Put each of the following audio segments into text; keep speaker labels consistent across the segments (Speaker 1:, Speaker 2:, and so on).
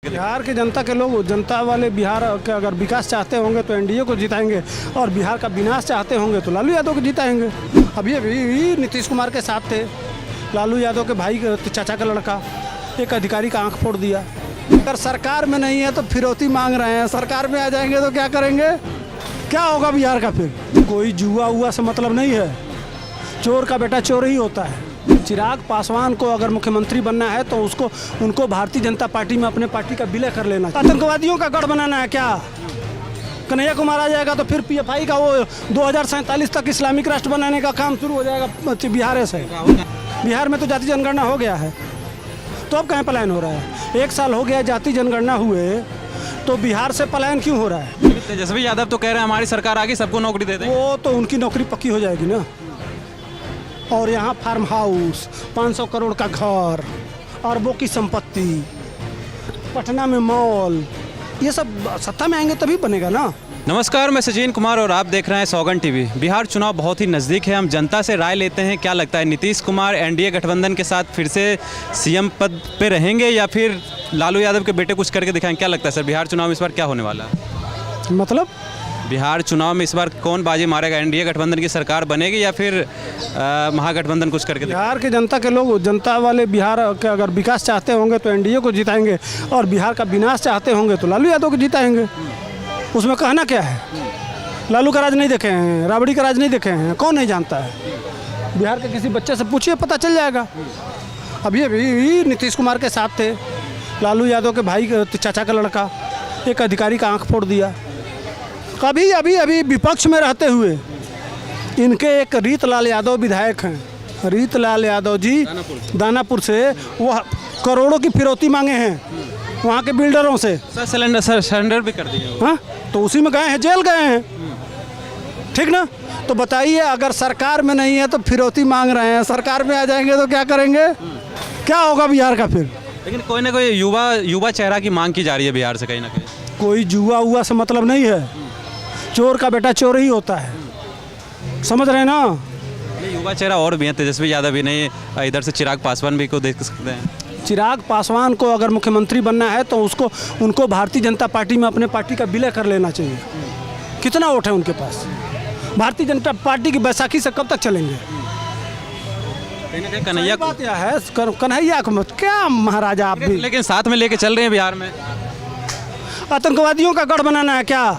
Speaker 1: बिहार की जनता के लोग, जनता वाले बिहार के अगर विकास चाहते होंगे तो एनडीए को जिताएंगे, और बिहार का विनाश चाहते होंगे तो लालू यादव को जिताएंगे। अभी अभी नीतीश कुमार के साथ थे, लालू यादव के भाई चाचा का लड़का, एक अधिकारी का आंख फोड़ दिया। अगर सरकार में नहीं है तो फिरौती मांग रहे हैं, सरकार में आ जाएंगे तो क्या करेंगे? क्या होगा बिहार का फिर? कोई जुआ हुआ से मतलब नहीं है, चोर का बेटा चोर ही होता है। चिराग पासवान को अगर मुख्यमंत्री बनना है तो उनको भारतीय जनता पार्टी में अपने पार्टी का विलय कर लेना। आतंकवादियों का गढ़ बनाना है क्या? कन्हैया कुमार आ जाएगा तो फिर पीएफआई का वो 2047 तक इस्लामिक राष्ट्र बनाने का काम शुरू हो जाएगा बिहार से। बिहार में तो जाति जनगणना हो गया है, तो अब कहाँ पलायन हो रहा है? 1 साल हो गया जाति जनगणना हुए, तो बिहार से पलायन क्यों हो रहा है?
Speaker 2: तेजस्वी यादव तो कह रहे हैं हमारी सरकार आगे सबको नौकरी दे दें।
Speaker 1: वो तो उनकी नौकरी पक्की हो जाएगी ना। और यहाँ फार्म हाउस, 500 करोड़ का घर, अरबों की संपत्ति, पटना में मॉल, ये सब सत्ता में आएंगे तभी बनेगा ना।
Speaker 2: नमस्कार, मैं सचिन कुमार और आप देख रहे हैं सौगन टीवी। बिहार चुनाव बहुत ही नज़दीक है, हम जनता से राय लेते हैं। क्या लगता है, नीतीश कुमार एनडीए गठबंधन के साथ फिर से सीएम पद पे रहेंगे या फिर लालू यादव के बेटे कुछ करके दिखाएंगे? क्या लगता है सर, बिहार चुनाव में इस बार क्या होने वाला है?
Speaker 1: मतलब
Speaker 2: बिहार चुनाव में इस बार कौन बाजी मारेगा? एनडीए गठबंधन की सरकार बनेगी या फिर महागठबंधन कुछ करके
Speaker 1: बिहार के जनता के लोग, जनता वाले बिहार के अगर विकास चाहते होंगे तो एनडीए को जिताएंगे, और बिहार का विनाश चाहते होंगे तो लालू यादव को जिताएंगे। उसमें कहना क्या है? लालू का राज नहीं देखे हैं, राबड़ी का राज नहीं देखे हैं, कौन नहीं जानता है? बिहार के किसी बच्चे से पूछिए, पता चल जाएगा। अभी अभी नीतीश कुमार के साथ थे, लालू यादव के भाई चाचा का लड़का, एक अधिकारी का आंख फोड़ दिया। कभी अभी विपक्ष में रहते हुए इनके एक रीतलाल यादव विधायक हैं, रीतलाल यादव जी दानापुर से, वो करोड़ों की फिरौती मांगे हैं वहाँ के बिल्डरों से।
Speaker 2: सर सरेंडर भी कर दिए।
Speaker 1: हाँ, तो उसी में गए हैं, जेल गए हैं, ठीक ना? तो बताइए, अगर सरकार में नहीं है तो फिरौती मांग रहे हैं, सरकार में आ जाएंगे तो क्या करेंगे? क्या होगा बिहार का फिर?
Speaker 2: लेकिन कोई ना कोई युवा चेहरा की मांग की जा रही है बिहार से कहीं ना कहीं।
Speaker 1: कोई जुआ हुआ से मतलब नहीं है, चोर का बेटा चोर ही होता है, समझ रहे हैं ना?
Speaker 2: युवा चेहरा और भी हैं, तेजस्वी यादव भी नहीं, इधर से चिराग पासवान भी को देख सकते हैं।
Speaker 1: चिराग पासवान को अगर मुख्यमंत्री बनना है तो उनको भारतीय जनता पार्टी में अपने पार्टी का विलय कर लेना चाहिए। कितना वोट है उनके पास? भारतीय जनता पार्टी की बैसाखी से कब तक चलेंगे?
Speaker 2: कन्हैया
Speaker 1: बात यह है, कन्हैया को मत क्या महाराजा आप भी,
Speaker 2: लेकिन साथ में लेके चल रहे हैं बिहार में।
Speaker 1: आतंकवादियों का गढ़ बनाना है क्या?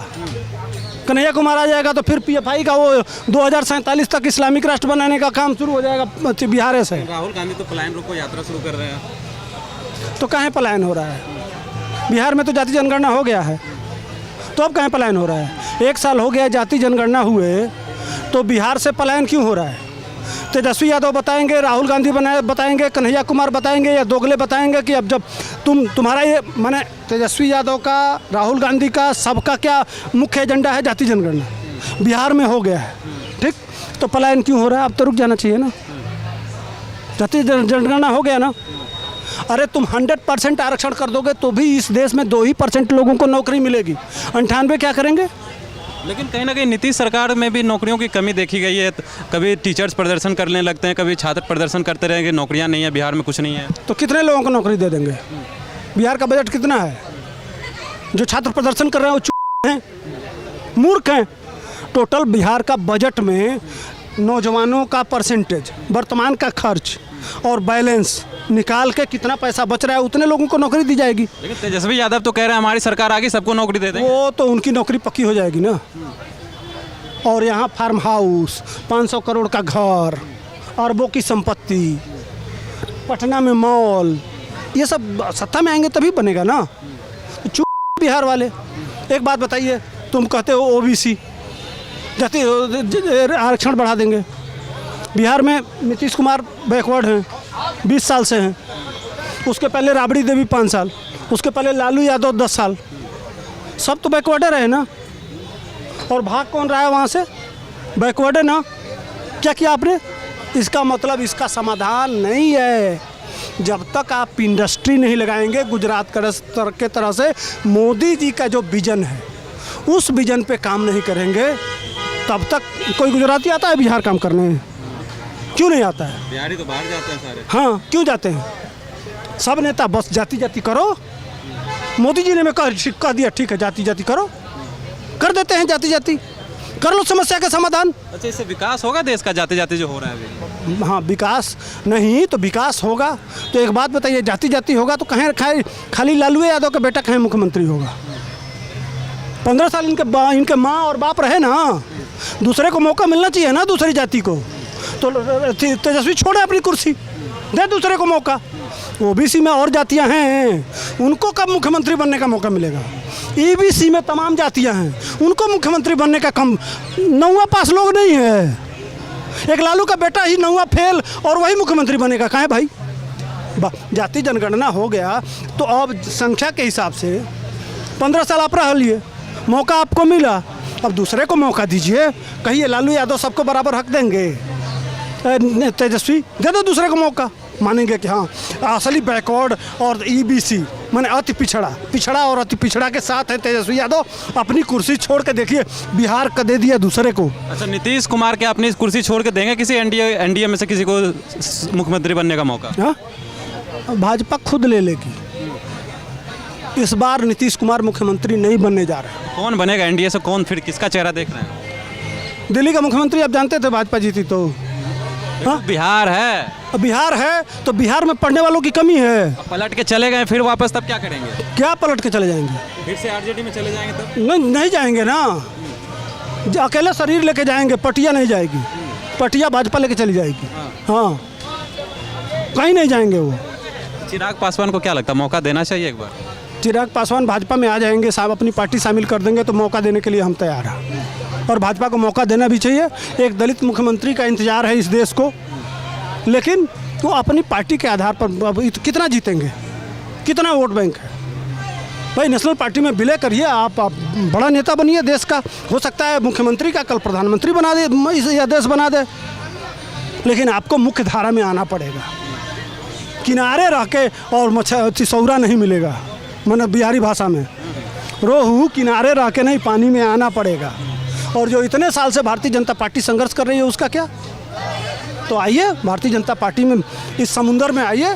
Speaker 1: कन्हैया कुमार आ जाएगा तो फिर पीएफआई का वो 2047 तक इस्लामिक राष्ट्र बनाने का काम शुरू हो जाएगा बिहार से।
Speaker 2: राहुल गांधी तो पलायन रोको यात्रा शुरू कर रहे हैं,
Speaker 1: तो कहाँ पलायन हो रहा है? बिहार में तो जाति जनगणना हो गया है, तो अब कहाँ पलायन हो रहा है? 1 साल हो गया जाति जनगणना हुए, तो बिहार से पलायन क्यों हो रहा है? तेजस्वी यादव बताएंगे, राहुल गांधी बताएंगे, कन्हैया कुमार बताएंगे, या दोगले बताएंगे कि अब जब तुम्हारा ये माने तेजस्वी यादव का, राहुल गांधी का, सबका क्या मुख्य एजेंडा है? जाति जनगणना बिहार में हो गया है, ठीक? तो पलायन क्यों हो रहा है? अब तो रुक जाना चाहिए ना, जाति जनगणना हो गया ना। अरे तुम 100% आरक्षण कर दोगे तो भी इस देश में 2% लोगों को नौकरी मिलेगी, 98 क्या करेंगे?
Speaker 2: लेकिन कहीं ना कहीं नीतीश सरकार में भी नौकरियों की कमी देखी गई है। कभी टीचर्स प्रदर्शन करने लगते हैं, कभी छात्र प्रदर्शन करते रहेंगे, नौकरियां नहीं है बिहार में, कुछ नहीं है।
Speaker 1: तो कितने लोगों को नौकरी दे देंगे? बिहार का बजट कितना है? जो छात्र प्रदर्शन कर रहे हैं वो हैं, मूर्ख हैं। टोटल बिहार का बजट में नौजवानों का परसेंटेज, वर्तमान का खर्च और बैलेंस निकाल के कितना पैसा बच रहा है, उतने लोगों को नौकरी दी जाएगी।
Speaker 2: लेकिन तेजस्वी यादव तो कह रहे हैं हमारी सरकार आगे सबको नौकरी दे दें।
Speaker 1: वो तो उनकी नौकरी पक्की हो जाएगी ना। और यहाँ फार्म हाउस, 500 करोड़ का घर, अरबों की संपत्ति, पटना में मॉल, ये सब सत्ता में आएंगे तभी बनेगा ना। चुप बिहार वाले। एक बात बताइए, तुम कहते हो ओबीसी जाति आरक्षण बढ़ा देंगे। बिहार में नीतीश कुमार बैकवर्ड हैं, 20 साल से हैं। उसके पहले राबड़ी देवी 5 साल, उसके पहले लालू यादव 10 साल, सब तो बैकवर्डे रहे ना। और भाग कौन रहा है वहाँ से? बैकवर्डे ना। क्या किया आपने? इसका मतलब इसका समाधान नहीं है। जब तक आप इंडस्ट्री नहीं लगाएंगे गुजरात के तरह से, मोदी जी का जो विजन है उस विजन पे काम नहीं करेंगे, तब तक कोई गुजराती आता है बिहार काम करने? क्यों नहीं आता है?
Speaker 2: बिहारी तो बाहर जाते हैं सारे।
Speaker 1: हाँ, क्यों जाते हैं? सब नेता बस जाति जाति करो, मोदी जी ने मैं कह दिया ठीक है जाति जाति करो, कर देते हैं जाति जाति, कर लो समस्या का समाधान।
Speaker 2: अच्छा, इससे विकास होगा देश का जाते जाते जो हो रहा है अभी?
Speaker 1: हाँ, विकास नहीं तो विकास होगा। तो एक बात बताइए, जाति जाति होगा तो कहीं खाली लालू यादव का बेटा कहीं मुख्यमंत्री होगा? 15 साल इनके माँ और बाप रहे ना, दूसरे को मौका मिलना चाहिए ना, दूसरी जाति को। तो तेजस्वी छोड़े अपनी कुर्सी, दे दूसरे को मौका। ओबीसी में और जातियां हैं, उनको कब मुख्यमंत्री बनने का मौका मिलेगा? ईबीसी में तमाम जातियां हैं, उनको मुख्यमंत्री बनने का कम 9वां पास लोग नहीं है। एक लालू का बेटा ही 9वां फेल और वही मुख्यमंत्री बनेगा? कहाँ है भाई? जाति जनगणना हो गया तो अब संख्या के हिसाब से 15 साल आप रह लिए, मौका आपको मिला, अब दूसरे को मौका दीजिए। कहिए लालू यादव सबको बराबर हक देंगे? तेजस्वी दे दो दूसरे को मौका, मानेंगे कि हाँ असली बैकवर्ड और ईबीसी माने अति पिछड़ा और अति पिछड़ा के साथ है तेजस्वी यादव। अपनी कुर्सी छोड़ के देखिए, बिहार का दे दिया दूसरे को। अच्छा,
Speaker 2: नीतीश कुमार के अपनी कुर्सी छोड़ के देंगे किसी एनडीए में से किसी को मुख्यमंत्री बनने का मौका?
Speaker 1: हाँ, भाजपा खुद ले लेगी। इस बार नीतीश कुमार मुख्यमंत्री नहीं बनने जा रहे।
Speaker 2: कौन बनेगा एनडीए से? कौन फिर किसका चेहरा देख रहे हैं?
Speaker 1: दिल्ली का मुख्यमंत्री आप जानते थे भाजपा जीती तो।
Speaker 2: हाँ? बिहार है।
Speaker 1: बिहार है तो बिहार में पढ़ने वालों की कमी है।
Speaker 2: पलट के चले गए फिर वापस, तब क्या करेंगे?
Speaker 1: क्या पलट के चले जाएंगे?
Speaker 2: फिर से आरजेडी में चले जाएंगे तब?
Speaker 1: नहीं जाएंगे ना, अकेले शरीर लेके जाएंगे, पटिया नहीं जाएगी, पटिया भाजपा लेके चली जाएगी। हाँ, कहीं नहीं जाएंगे वो।
Speaker 2: चिराग पासवान को क्या लगता है, मौका देना चाहिए एक बार?
Speaker 1: चिराग पासवान भाजपा में आ जाएंगे, साहब अपनी पार्टी शामिल कर देंगे तो मौका देने के लिए हम तैयार हैं, और भाजपा को मौका देना भी चाहिए। एक दलित मुख्यमंत्री का इंतजार है इस देश को, लेकिन वो अपनी पार्टी के आधार पर कितना जीतेंगे, कितना वोट बैंक है भाई। नेशनल पार्टी में विलय करिए, आप बड़ा नेता बनिए देश का, हो सकता है मुख्यमंत्री का कल प्रधानमंत्री बना दे या देश बना दे, लेकिन आपको मुख्य धारा में आना पड़ेगा। किनारे रह के और सौरा नहीं मिलेगा, मैंने बिहारी भाषा में रोहू किनारे रह के नहीं, पानी में आना पड़ेगा। और जो इतने साल से भारतीय जनता पार्टी संघर्ष कर रही है उसका क्या? तो आइए भारतीय जनता पार्टी में, इस समुंदर में आइए,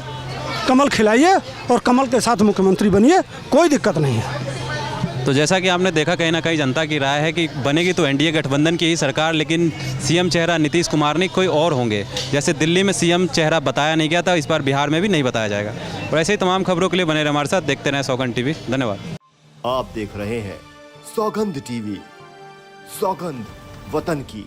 Speaker 1: कमल खिलाइए और कमल के साथ मुख्यमंत्री बनिए, कोई दिक्कत नहीं है।
Speaker 2: तो जैसा कि आपने देखा, कहीं ना कहीं जनता की राय है कि बनेगी तो एनडीए गठबंधन की ही सरकार, लेकिन सीएम चेहरा नीतीश कुमार नहीं कोई और होंगे। जैसे दिल्ली में सीएम चेहरा बताया नहीं गया था, इस बार बिहार में भी नहीं बताया जाएगा। और ऐसे ही तमाम खबरों के लिए बने रहे हमारे साथ, देखते रहें सौगंध टीवी। धन्यवाद।
Speaker 3: आप देख रहे हैं सौगंध टीवी, सौगंध वतन की।